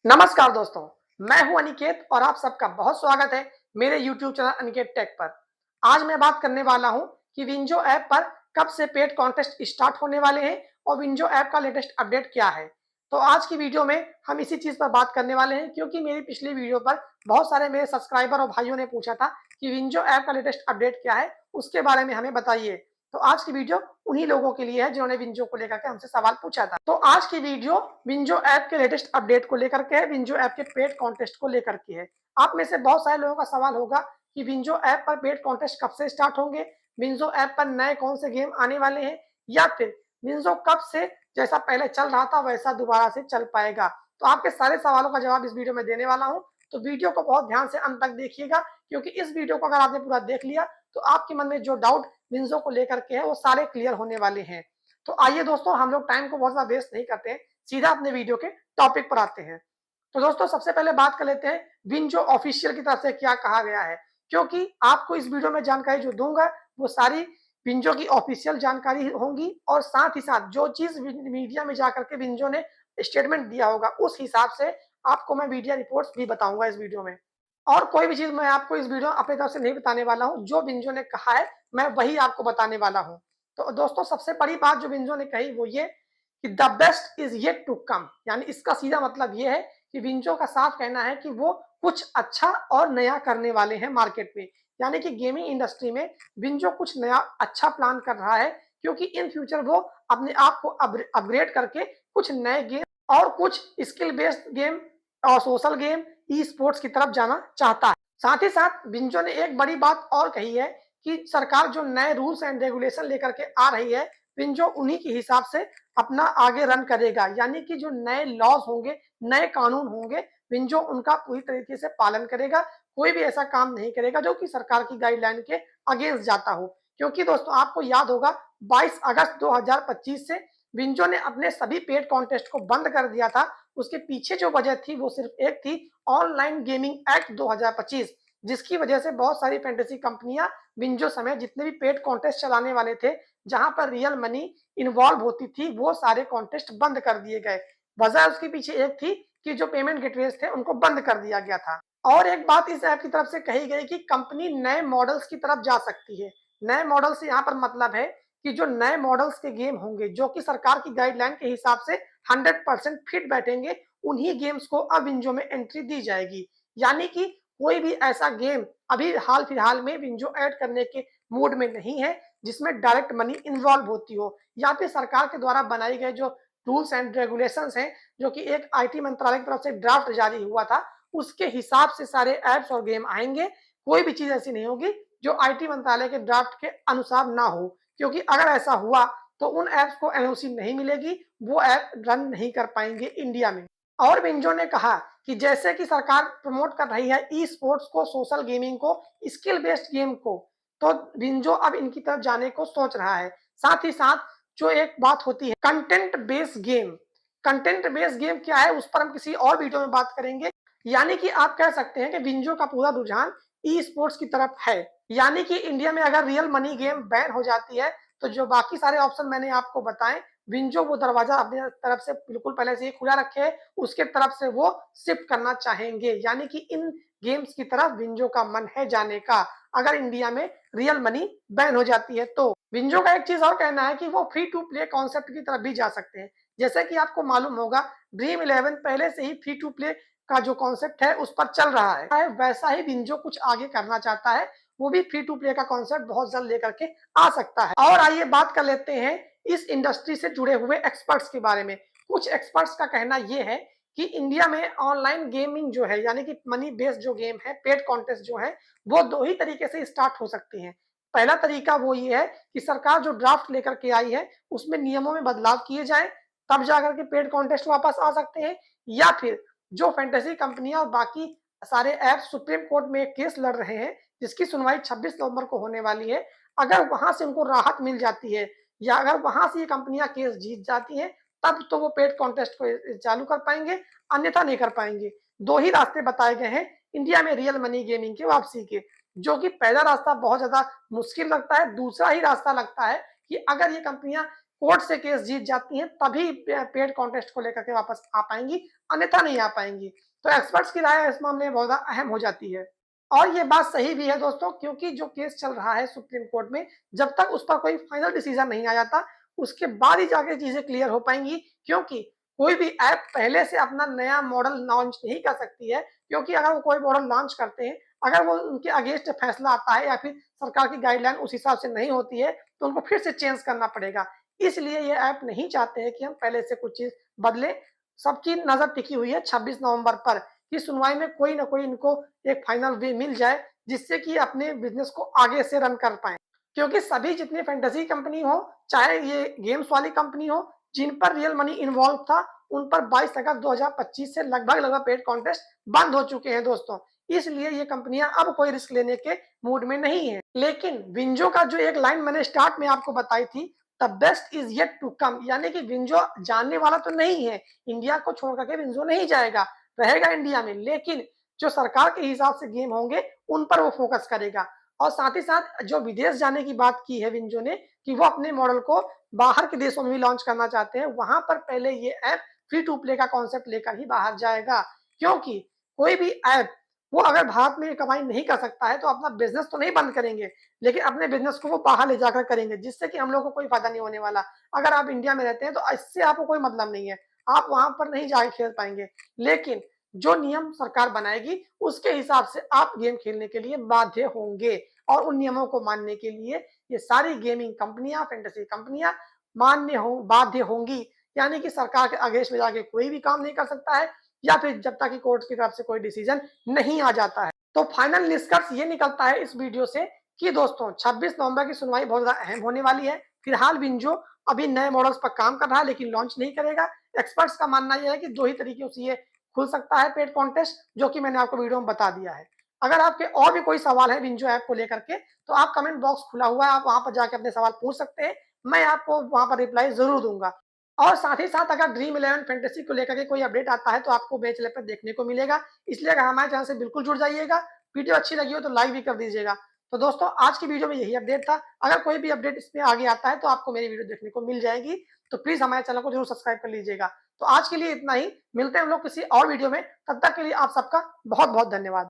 नमस्कार दोस्तों, मैं हूं अनिकेत और आप सबका बहुत स्वागत है मेरे YouTube चैनल अनिकेत टेक पर। आज मैं बात करने वाला हूं कि विंजो ऐप पर कब से पेड कॉन्टेस्ट स्टार्ट होने वाले हैं और विंजो ऐप का लेटेस्ट अपडेट क्या है। तो आज की वीडियो में हम इसी चीज पर बात करने वाले हैं क्योंकि मेरी पिछली वीडियो पर बहुत सारे मेरे सब्सक्राइबर और भाइयों ने पूछा था कि विंजो ऐप का लेटेस्ट अपडेट क्या है, उसके बारे में हमें बताइए। तो आज की वीडियो उन्हीं लोगों के लिए है जिन्होंने विंजो को लेकर के हमसे सवाल पूछा था। तो आज की वीडियो विंजो ऐप के लेटेस्ट अपडेट को लेकर के है, विंजो ऐप के पेड कॉन्टेस्ट को लेकर के है। आप में से बहुत सारे लोगों का सवाल होगा कि विंजो ऐप पर पेड कॉन्टेस्ट कब से स्टार्ट होंगे, विंजो ऐप पर नए कौन से गेम आने वाले हैं, या फिर विंजो कब से जैसा पहले चल रहा था वैसा दोबारा से चल पाएगा। तो आपके सारे सवालों का जवाब इस वीडियो में देने वाला हूं, तो वीडियो को बहुत ध्यान से अंत तक देखिएगा क्योंकि इस वीडियो को अगर आपने पूरा देख लिया तो आपके मन में जो डाउट विंजो को लेकर के है वो सारे क्लियर होने वाले हैं। तो आइए दोस्तों, हम लोग टाइम को बहुत ज्यादा वेस्ट नहीं करते हैं, सीधा अपने वीडियो के टॉपिक पर आते हैं। तो दोस्तों, सबसे पहले बात कर लेते हैं विंजो ऑफिशियल की तरफ से क्या कहा गया है, क्योंकि आपको इस वीडियो में जानकारी जो दूंगा वो सारी विंजो की ऑफिशियल जानकारी होंगी और साथ ही साथ जो चीज मीडिया में जाकर के विंजो ने स्टेटमेंट दिया होगा उस हिसाब से आपको मैं मीडिया रिपोर्ट्स भी बताऊंगा इस वीडियो में। और कोई भी चीज मैं आपको इस वीडियो अपनी तरफ से नहीं बताने वाला हूं, जो विंजो ने कहा है मैं वही आपको बताने वाला हूं। तो दोस्तों, सबसे बड़ी बात जो विंजो ने कही वो ये कि the best is yet to come, यानी इसका सीधा मतलब ये है कि विंजो का साफ कहना है कि वो कुछ अच्छा और नया करने वाले हैं मार्केट में, यानी कि गेमिंग इंडस्ट्री में विंजो कुछ नया अच्छा प्लान कर रहा है, क्योंकि इन फ्यूचर वो अपने आप को अपग्रेड करके कुछ नए गेम और कुछ स्किल बेस्ड गेम और सोशल गेम ई स्पोर्ट्स की तरफ जाना चाहता है। साथ ही साथ विंजो ने एक बड़ी बात और कही है कि सरकार जो नए रूल्स एंड रेगुलेशन लेकर के आ रही है, विंजो उन्हीं के हिसाब से अपना आगे रन करेगा, यानी कि जो नए लॉज होंगे, नए कानून होंगे, विंजो उनका पूरी तरीके से पालन करेगा। कोई भी ऐसा काम नहीं करेगा जो कि सरकार की गाइडलाइन के अगेंस्ट जाता हो, क्योंकि दोस्तों आपको याद होगा 22 अगस्त 2025 से विंजो ने अपने सभी पेड कॉन्टेस्ट को बंद कर दिया था। उसके पीछे जो वजह थी वो सिर्फ एक थी, ऑनलाइन गेमिंग एक्ट 2025, जिसकी वजह से बहुत सारी फैंटेसी कंपनियां विंजो समेत जितने भी पेड कॉन्टेस्ट चलाने वाले थे जहां पर रियल मनी इन्वॉल्व होती थी वो सारे कॉन्टेस्ट बंद कर दिए गए। वजह उसके पीछे एक थी कि जो पेमेंट गेटवेज थे उनको बंद कर दिया गया था। और एक बात इस ऐप की तरफ से कही गई कि कंपनी नए मॉडल्स की तरफ जा सकती है। नए मॉडल से यहाँ पर मतलब है कि जो नए मॉडल्स के गेम होंगे जो कि सरकार की गाइडलाइन के हिसाब से 100% फिट बैठेंगे, उन्हीं गेम्स को अब विंजो में एंट्री दी जाएगी। यानी कि कोई भी ऐसा गेम अभी हाल फिलहाल में विंजो ऐड करने के मूड में नहीं है जिसमें डायरेक्ट मनी इन्वॉल्व होती हो, या फिर सरकार के द्वारा बनाई गए जो रूल्स एंड रेगुलेशंस हैं, जो कि एक आईटी मंत्रालय की तरफ से ड्राफ्ट जारी हुआ था, उसके हिसाब से सारे ऐप्स और गेम आएंगे। कोई भी चीज ऐसी नहीं होगी जो आईटी मंत्रालय के ड्राफ्ट के अनुसार ना हो, क्योंकि अगर ऐसा हुआ तो उन ऐप्स को एनओसी नहीं मिलेगी, वो ऐप रन नहीं कर पाएंगे इंडिया में। और विंजो ने कहा कि जैसे कि सरकार प्रमोट कर रही है ई स्पोर्ट्स को, सोशल गेमिंग को, स्किल बेस्ड गेम को, तो विंजो अब इनकी तरफ जाने को सोच रहा है। साथ ही साथ जो एक बात होती है content based game, content based game क्या है उस पर हम किसी और वीडियो में बात करेंगे। यानी कि आप कह सकते हैं कि विंजो का पूरा रुझान ई स्पोर्ट्स की तरफ है, यानी कि इंडिया में अगर रियल मनी गेम बैन हो जाती है तो जो बाकी सारे ऑप्शन मैंने आपको बताए, विंजो वो दरवाजा अपनी तरफ से बिल्कुल पहले से ही खुला रखे है, उसके तरफ से वो शिफ्ट करना चाहेंगे, यानी कि इन गेम्स की तरफ विंजो का मन है जाने का अगर इंडिया में रियल मनी बैन हो जाती है। तो विंजो का एक चीज और कहना है कि वो फ्री टू प्ले कॉन्सेप्ट की तरफ भी जा सकते हैं। जैसे कि आपको मालूम होगा ड्रीम 11 पहले से ही फ्री टू प्ले का जो कॉन्सेप्ट है उस पर चल रहा है, वैसा ही विंजो कुछ आगे करना चाहता है, वो भी फ्री टू प्ले का कॉन्सेप्ट बहुत जल्द लेकर के आ सकता है। और आइए बात कर लेते हैं इस इंडस्ट्री से जुड़े हुए एक्सपर्ट्स के बारे में। कुछ एक्सपर्ट्स का कहना यह है कि इंडिया में ऑनलाइन गेमिंग जो है, यानी कि मनी बेस्ड जो गेम है, पेड कॉन्टेस्ट जो है, वो दो ही तरीके से स्टार्ट हो सकते हैं। पहला तरीका वो ये है कि सरकार जो ड्राफ्ट लेकर के आई है उसमें नियमों में बदलाव किए जाए, तब जाकर के पेड कॉन्टेस्ट वापस आ सकते हैं, या फिर जो फैंटेसी कंपनियां और बाकी सारे ऐप सुप्रीम कोर्ट में एक केस लड़ रहे हैं जिसकी सुनवाई 26 नवंबर को होने वाली है, अगर वहां से उनको राहत मिल जाती है या अगर वहां से ये कंपनियां केस जीत जाती हैं, तब तो वो पेड कॉन्टेस्ट को चालू कर पाएंगे, अन्यथा नहीं कर पाएंगे। दो ही रास्ते बताए गए हैं इंडिया में रियल मनी गेमिंग की वापसी के, जो कि पहला रास्ता बहुत ज्यादा मुश्किल लगता है, दूसरा ही रास्ता लगता है कि अगर ये कंपनियां कोर्ट से केस जीत जाती हैं तभी पेड कॉन्टेस्ट को लेकर के वापस आ पाएंगी, अन्यथा नहीं आ पाएंगी। तो एक्सपर्ट्स की राय इस मामले में बहुत ज़्यादा अहम हो जाती है। और ये बात सही भी है दोस्तों, क्योंकि जो केस चल रहा है सुप्रीम कोर्ट में, जब तक उस पर कोई फाइनल डिसीजन नहीं आ जाता, उसके बाद ही जाके चीजें क्लियर हो पाएंगी। क्योंकि कोई भी ऐप पहले से अपना नया मॉडल लॉन्च नहीं कर सकती है, क्योंकि अगर वो कोई मॉडल लॉन्च करते हैं, अगर वो उनके अगेंस्ट फैसला आता है या फिर सरकार की गाइडलाइन उस हिसाब से नहीं होती है, तो उनको फिर से चेंज करना पड़ेगा। इसलिए ये ऐप नहीं चाहते हैं कि हम पहले से कुछ चीज बदले। सबकी नजर टिकी हुई है 26 नवंबर पर कि सुनवाई में कोई ना कोई इनको एक फाइनल वे मिल जाए, जिससे कि अपने बिजनेस को आगे से रन कर पाए। क्योंकि सभी जितनी फैंटेसी कंपनी हो, चाहे ये गेम्स वाली कंपनी हो, जिन पर रियल मनी इन्वॉल्व था, उन पर 22 अगस्त 2025 से लगभग पेड कॉन्टेस्ट बंद हो चुके हैं दोस्तों। इसलिए ये कंपनियां अब कोई रिस्क लेने के मूड में नहीं है। लेकिन विंजो का जो एक लाइन मैंने स्टार्ट में आपको बताई थी, the best is yet to come, यानी कि विंजो जानने वाला तो नहीं है, इंडिया को छोड़ करके विंजो नहीं जाएगा, रहेगा इंडिया में, लेकिन जो सरकार के हिसाब से गेम होंगे उन पर वो फोकस करेगा। और साथ ही साथ जो विदेश जाने की बात की है विंजो ने कि वो अपने मॉडल को बाहर के देशों में भी लॉन्च करना चाहते हैं, वहां पर पहले ये ऐप फ्री टू प्ले का कॉन्सेप्ट लेकर ही बाहर जाएगा। क्योंकि कोई भी ऐप वो अगर भारत में कमाई नहीं कर सकता है तो अपना बिजनेस तो नहीं बंद करेंगे, लेकिन अपने बिजनेस को वो बाहर ले जाकर करेंगे, जिससे कि हम लोग को कोई फायदा नहीं होने वाला। अगर आप इंडिया में रहते हैं तो इससे आपको कोई मतलब नहीं है, आप वहां पर नहीं जाके खेल पाएंगे। लेकिन जो नियम सरकार बनाएगी उसके हिसाब से आप गेम खेलने के लिए बाध्य होंगे, और उन नियमों को मानने के लिए ये सारी गेमिंग कंपनियां, फैंटेसी कंपनियां बाध्य होंगी। यानी कि सरकार के अगेंस्ट में जाके कोई भी काम नहीं कर सकता है, या फिर जब तक कि कोर्ट की तरफ से कोई डिसीजन नहीं आ जाता है। तो फाइनल निष्कर्ष ये निकलता है इस वीडियो से कि दोस्तों 26 नवंबर की सुनवाई बहुत ज्यादा अहम होने वाली है। फिलहाल विंजो अभी नए मॉडल्स पर काम कर रहा है, लेकिन लॉन्च नहीं करेगा। एक्सपर्ट्स का मानना यह है कि दो ही तरीकों से ये खुल सकता है पेड कॉन्टेस्ट, जो कि मैंने आपको वीडियो में बता दिया है। अगर आपके और भी कोई सवाल है विंजो ऐप को लेकर के, तो आप कमेंट बॉक्स खुला हुआ है, आप वहां पर जाकर अपने सवाल पूछ सकते हैं, मैं आपको वहां पर रिप्लाई जरूर दूंगा। और साथ ही साथ अगर ड्रीम इलेवन फैंटेसी को लेकर के कोई अपडेट आता है तो आपको बेंच लैब पर देखने को मिलेगा। इसलिए अगर हमारे चैनल से बिल्कुल जुड़ जाइएगा। वीडियो अच्छी लगी हो तो लाइक भी कर दीजिएगा। तो दोस्तों आज की वीडियो में यही अपडेट था। अगर कोई भी अपडेट इसमें आगे आता है तो आपको मेरी वीडियो देखने को मिल जाएगी। तो प्लीज हमारे चैनल को जरूर सब्सक्राइब कर लीजिएगा। तो आज के लिए इतना ही, मिलते हैं हम लोग किसी और वीडियो में, तब तक के लिए आप सबका बहुत बहुत धन्यवाद।